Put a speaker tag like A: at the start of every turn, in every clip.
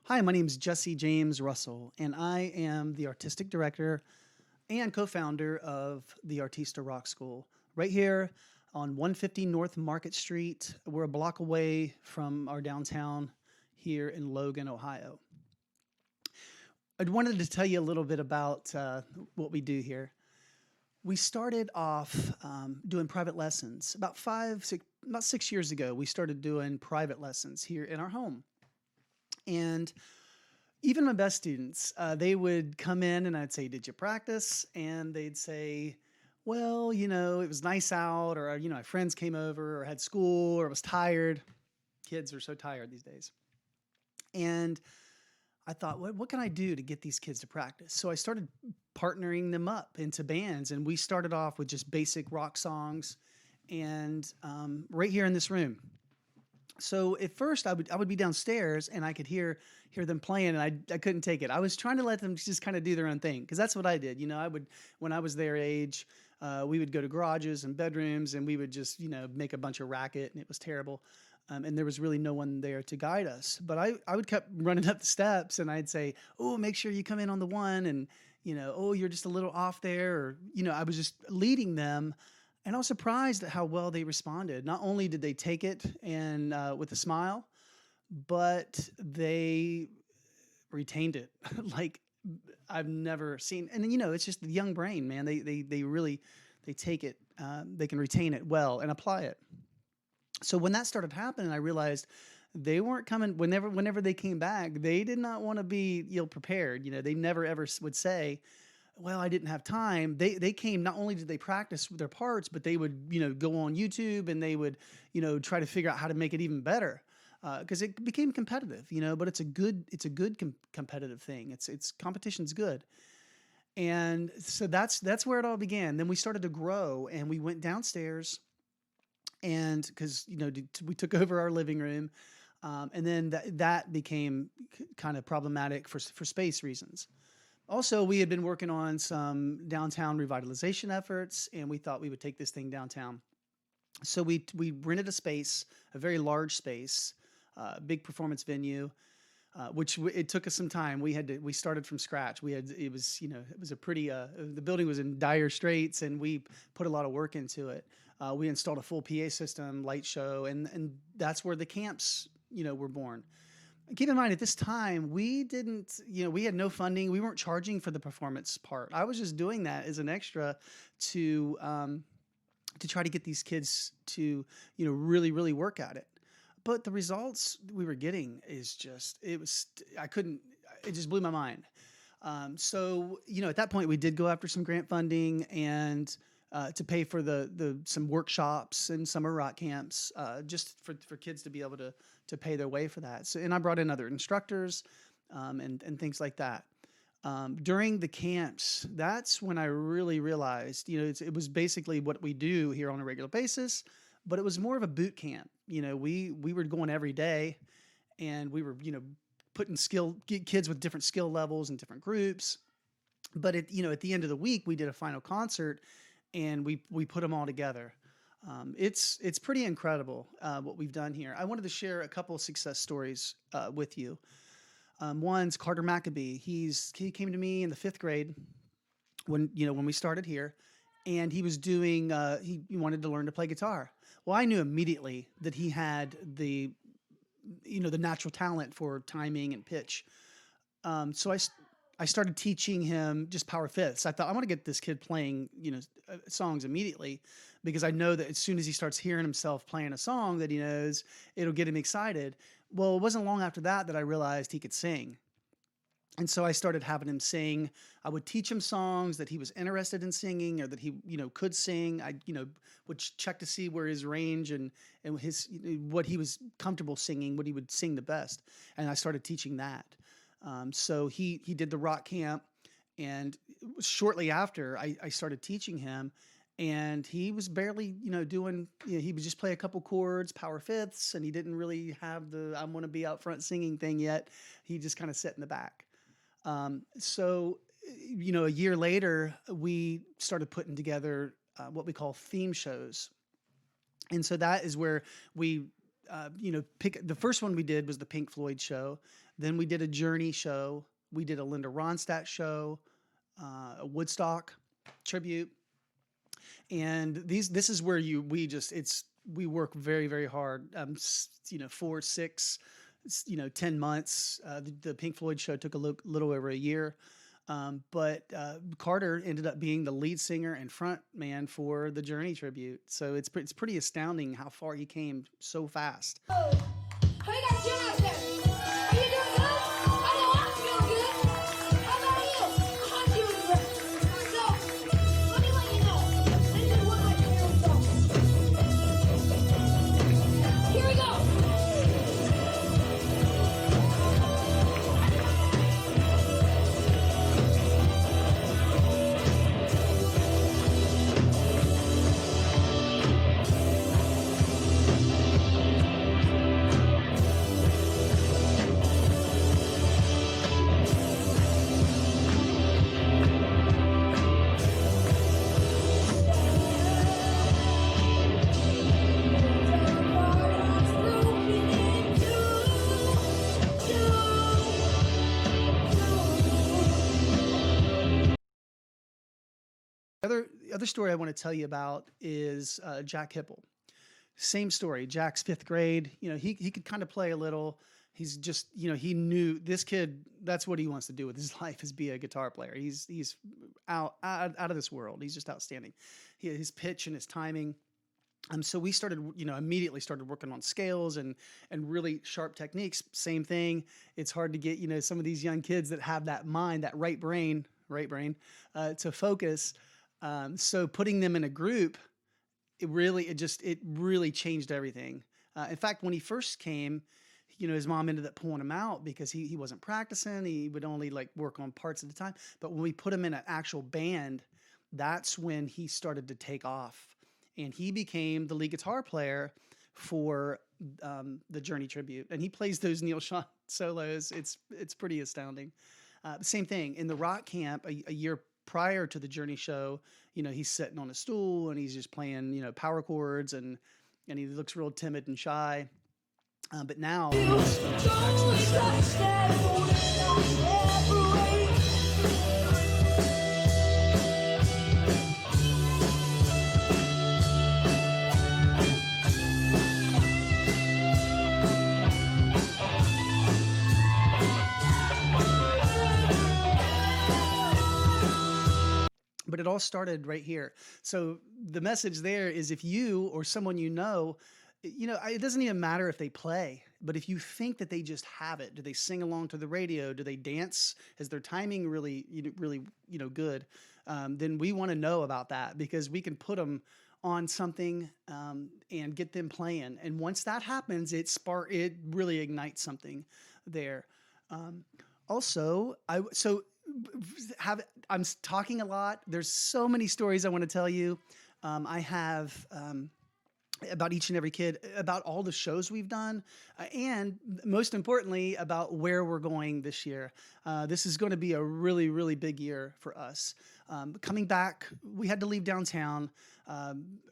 A: Hi, my name is Jesse James Russell, and I am the artistic director and co founder of the Artista Rock School right here on 150 North Market Street. We're a block away from our downtown here in Logan, Ohio. I wanted to tell you a little bit about what we do here. We started off doing private lessons about 6 years ago. We started doing private lessons here in our home. And even my best students, they would come in and I'd say, "Did you practice?" And they'd say, "Well, it was nice out, or, my friends came over, or had school, or I was tired." Kids are so tired these days. And I thought, what can I do to get these kids to practice? So I started partnering them up into bands, and we started off with just basic rock songs, and right here in this room. So at first I would be downstairs and I could hear them playing, and I couldn't take it. I was trying to let them just kind of do their own thing, because that's what I did. I would, when I was their age, we would go to garages and bedrooms, and we would just make a bunch of racket, and it was terrible. And there was really no one there to guide us. But I would kept running up the steps, and I'd say, "Oh, make sure you come in on the one," and "Oh, you're just a little off there," or I was just leading them. And I was surprised at how well they responded. Not only did they take it and with a smile, but they retained it like I've never seen. And then, it's just the young brain, man. They really they take it. They can retain it well and apply it. So when that started happening, I realized they weren't coming whenever they came back. They did not want to be ill prepared. They never ever would say, "Well, I didn't have time." They came. Not only did they practice with their parts, but they would go on YouTube, and they would try to figure out how to make it even better, because it became competitive. But it's a good competitive thing. It's competition's good. And so that's where it all began. Then we started to grow, and we went downstairs, and because we took over our living room, and then that became kind of problematic for space reasons. Also, we had been working on some downtown revitalization efforts, and we thought we would take this thing downtown. So we rented a space, a very large space, big performance venue, which it took us some time. We started from scratch. It was a pretty the building was in dire straits, and we put a lot of work into it. We installed a full PA system, light show, and that's where the camps were born. Keep in mind, at this time, we didn't, we had no funding. We weren't charging for the performance part. I was just doing that as an extra to try to get these kids to, really, really work at it. But the results we were getting is just, it just blew my mind. So, at that point, we did go after some grant funding, and to pay for the some workshops and summer rock camps, just for kids to be able to pay their way for that. So, and I brought in other instructors, and things like that. During the camps, that's when I really realized, it was basically what we do here on a regular basis, but it was more of a boot camp. We were going every day, and we were, putting kids with different skill levels and different groups. But at the end of the week, we did a final concert, and we put them all together. It's pretty incredible what we've done here. I wanted to share a couple of success stories with you. One's Carter Maccabee. He came to me in the fifth grade when we started here, and he was doing he wanted to learn to play guitar. Well, I knew immediately that he had the natural talent for timing and pitch. So I started teaching him just power fifths. I thought, I want to get this kid playing, songs immediately, because I know that as soon as he starts hearing himself playing a song that he knows, it'll get him excited. Well, it wasn't long after that I realized he could sing. And so I started having him sing. I would teach him songs that he was interested in singing, or that he, could sing. I, would check to see where his range and his, what he was comfortable singing, what he would sing the best. And I started teaching that. So he did the rock camp, and shortly after I started teaching him, and he was barely, doing, he would just play a couple chords, power fifths, and he didn't really have the "I'm going to be out front singing" thing yet. He just kind of sat in the back. So, a year later, we started putting together what we call theme shows. And so that is where we pick the first one we did was the Pink Floyd show. Then we did a Journey show. We did a Linda Ronstadt show, a Woodstock tribute. And this is where we work very, very hard. 4, 6, 10 months. The Pink Floyd show took a little over a year. But Carter ended up being the lead singer and front man for the Journey tribute. So it's pretty astounding how far he came so fast.
B: How you guys doing out there? Are you doing good? I know I feel good. How about you? I'm doing great. So, let me let you know. This is one of my favorite songs. Here we go.
A: Other story I want to tell you about is Jack Hipple. Same story. Jack's 5th grade. He could kind of play a little. He's just, he knew this kid. That's what he wants to do with his life, is be a guitar player. He's out of this world. He's just outstanding. His pitch and his timing. So we started, immediately started working on scales and really sharp techniques. Same thing. It's hard to get, some of these young kids that have that mind, that right brain, to focus. So putting them in a group, it really changed everything. In fact, when he first came, his mom ended up pulling him out because he wasn't practicing. He would only work on parts at a time. But when we put him in an actual band, that's when he started to take off. And he became the lead guitar player for the Journey tribute. And he plays those Neil Schon solos. It's pretty astounding. Same thing in the rock camp a year prior to the Journey show. He's sitting on a stool and he's just playing, power chords, and he looks real timid and shy. But now he's But it all started right here. So the message there is, if you or someone it doesn't even matter if they play, but if you think that they just have it, do they sing along to the radio? Do they dance? Is their timing really good? Then we want to know about that, because we can put them on something and get them playing. And once that happens, it really ignites something there. I'm talking a lot. There's so many stories I want to tell you. I have about each and every kid, about all the shows we've done, and most importantly, about where we're going this year. This is going to be a really, really big year for us. Coming back, we had to leave downtown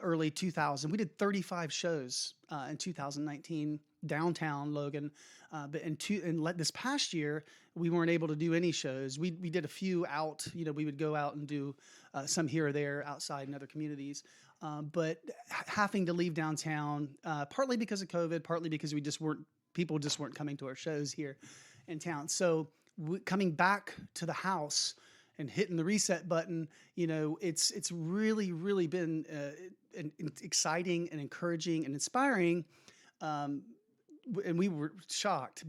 A: early 2000. We did 35 shows in 2019, downtown Logan. But this past year, we weren't able to do any shows. We did a few out. We would go out and do some here or there outside in other communities. But having to leave downtown, partly because of COVID, partly because people just weren't coming to our shows here in town. So coming back to the house and hitting the reset button, it's really, really been exciting and encouraging and inspiring. And we were shocked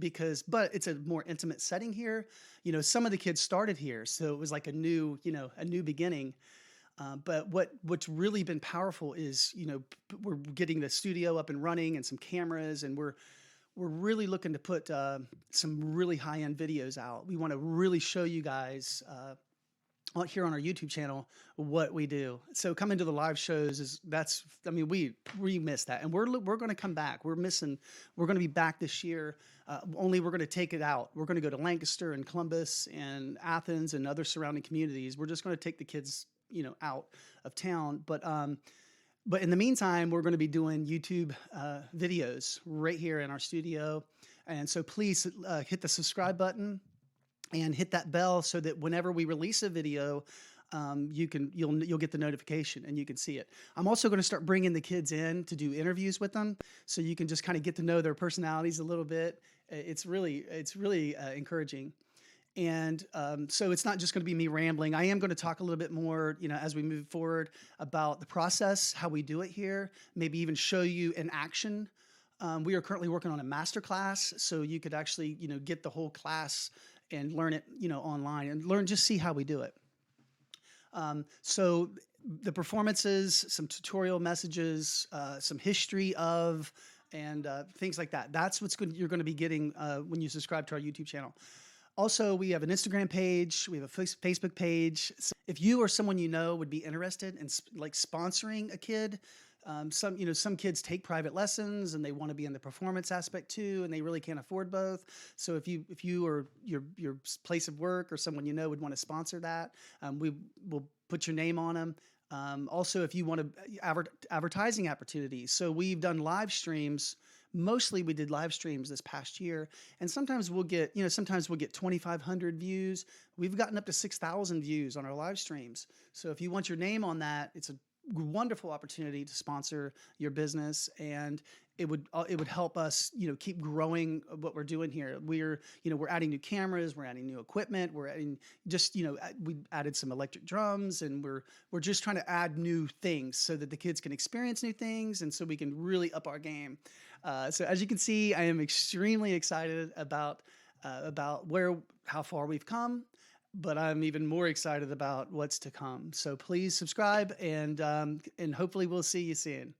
A: but it's a more intimate setting here. Some of the kids started here, so it was like a new beginning. But what's really been powerful is, we're getting the studio up and running and some cameras, and we're really looking to put some really high-end videos out. We want to really show you guys here on our YouTube channel what we do. So coming to the live shows we miss that, and we're going to come back. We're going to be back this year. Only we're going to take it out. We're going to go to Lancaster and Columbus and Athens and other surrounding communities. We're just going to take the kids, out of town. But But in the meantime, we're going to be doing YouTube videos right here in our studio. And so please hit the subscribe button and hit that bell so that whenever we release a video, you'll get the notification and you can see it. I'm also going to start bringing the kids in to do interviews with them, so you can just kind of get to know their personalities a little bit. It's really encouraging. And so it's not just going to be me rambling. I am going to talk a little bit more, as we move forward about the process, how we do it here, maybe even show you in action. We are currently working on a master class, so you could actually, get the whole class and learn it, online and just see how we do it. So the performances, some tutorial messages, some history of, and things like that. That's you're going to be getting when you subscribe to our YouTube channel. Also, we have an Instagram page, we have a Facebook page. So if you or someone you know would be interested in like sponsoring a kid, some kids take private lessons and they want to be in the performance aspect too, and they really can't afford both. So if you or your place of work or someone you know would want to sponsor that, we will put your name on them. Also, if you want to advertising opportunities, so we've done live streams. Mostly we did live streams this past year, and sometimes we'll get 2,500 views. We've gotten up to 6,000 views on our live streams. So if you want your name on that, it's a wonderful opportunity to sponsor your business, and it would help us, keep growing what we're doing here. We're adding new cameras, we're adding new equipment, we're adding we added some electric drums, and we're just trying to add new things so that the kids can experience new things, and so we can really up our game. So as you can see, I am extremely excited about how far we've come, but I'm even more excited about what's to come. So please subscribe, and hopefully we'll see you soon.